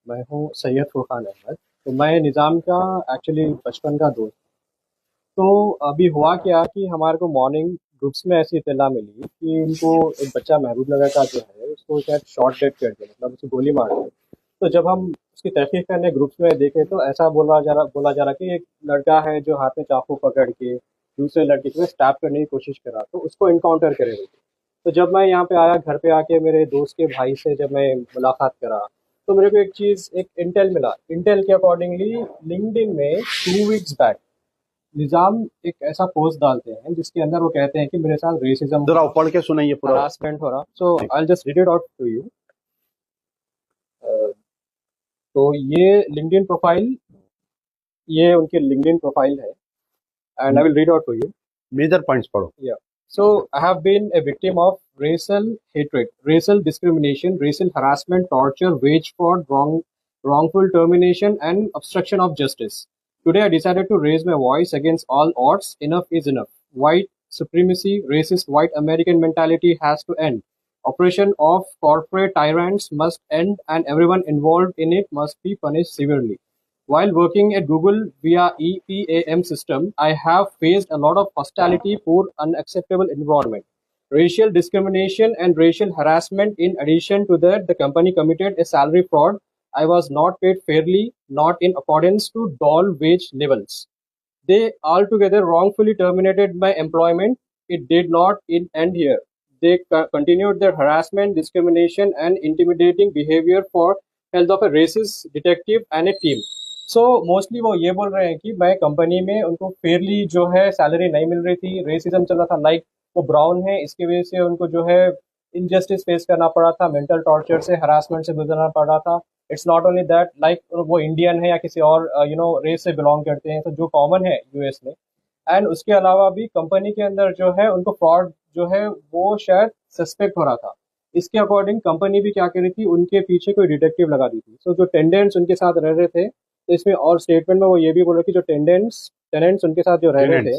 मैं हूँ सैयद फुरकान अहमद। तो मैं निज़ाम का एक्चुअली बचपन का दोस्त। तो अभी हुआ क्या कि हमारे को मॉर्निंग ग्रुप्स में ऐसी इत्तला मिली कि उनको एक बच्चा महबूब नगर का जो है उसको शायद शॉर्ट डेड कर दिया, मतलब उसे गोली मार दी। तो जब हम उसकी तहकीक करने ग्रुप्स में देखे तो ऐसा बोला जा रहा कि एक लड़का है जो हाथ में चाकू पकड़ के दूसरे लड़के को स्टैप करने की कोशिश करा, तो उसको इनकाउंटर करे हुए थे। तो जब मैं यहाँ पे आया, घर पे आके मेरे दोस्त के भाई से जब मैं मुलाकात करा, तो मेरे को एक चीज़, एक इंटेल मिला। इंटेल के अकॉर्डिंगली लिंक्डइन में 2 वीक्स बैक निज़ाम एक ऐसा पोस्ट डालते हैं जिसके अंदर वो कहते हैं कि मेरे साथ रेसिज्म, जरा पढ़ के सुनाइए पूरा। हरासमेंट हो रहा। So I just read it out to you. तो ये लिंक्डइन प्रोफाइल, ये उनकी लिंक्डइन प्रोफाइल है, and I will read out to you. Major points पढ़ो। Yeah. So I have been a victim of racial hatred, racial discrimination, racial harassment, torture, wage fraud, wrongful termination, and obstruction of justice. Today I decided to raise my voice against all odds. Enough is enough. White supremacy, racist white American mentality has to end. Oppression of corporate tyrants must end, and everyone involved in it must be punished severely. While working at Google via EPAM system, I have faced a lot of hostility for unacceptable environment, racial discrimination and racial harassment. In addition to that, the company committed a salary fraud. I was not paid fairly, not in accordance to DOL wage levels. They altogether wrongfully terminated my employment. It did not end here. They continued their harassment, discrimination, and intimidating behavior for health of a racist detective and a team. So mostly वो ये बोल रहे हैं कि मैं company में उनको Fairlie जो है सैलरी नहीं मिल रही थी, रेसिज्म चल रहा था, लाइक वो ब्राउन है इसकी वजह से उनको जो है इनजस्टिस फेस करना पड़ा था, मेंटल टॉर्चर से, हरासमेंट से गुजरना पड़ा था। It's not only that, like वो इंडियन है या किसी और रेस से बिलोंग करते हैं, तो जो कॉमन है यूएस में। एंड उसके अलावा भी कंपनी के अंदर जो है उनको फ्रॉड जो है वो शायद सस्पेक्ट हो रहा था। इसके अकॉर्डिंग कंपनी भी क्या करी थी, उनके पीछे कोई डिटेक्टिव लगा दी थी। सो जो टेंडेंट्स उनके साथ रह रहे थे, तो इसमें और स्टेटमेंट में वो ये भी बोल रहे कि जो टेंडेंट्स टेनेंट्स उनके साथ जो रह रहे थे,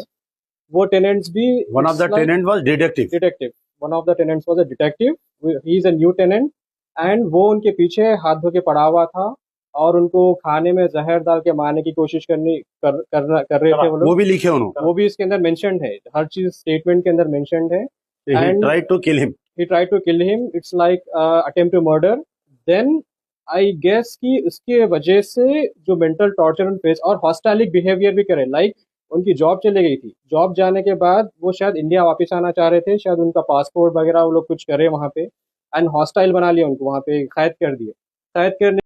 वो टेनेंट्स भी one of the tenant was detective. One of the tenants was a detective, he is a new tenant. And वो उनके पीछे हाथ धो के पड़ा हुआ था और उनको खाने में जहर डाल के मारने की कोशिश कर रहे थे वो लोग। वो भी लिखे उन्होंने, वो भी इसके अंदर मेंशन्ड है, हर चीज स्टेटमेंट के अंदर मेंशन्ड है। He tried to kill him, he tried to kill him. It's like attempt to murder. Then I guess कि उसके वजह से जो मेंटल टॉर्चर उन फेस और हॉस्टाइलिक बिहेवियर भी करे, लाइक उनकी जॉब चले गई थी। जॉब जाने के बाद वो शायद इंडिया वापस आना चाह रहे थे, शायद उनका पासपोर्ट वगैरह वो लोग कुछ करे वहाँ पे, एंड हॉस्टाइल बना लिया उनको, वहाँ पे कैद कर दिए। कैद करने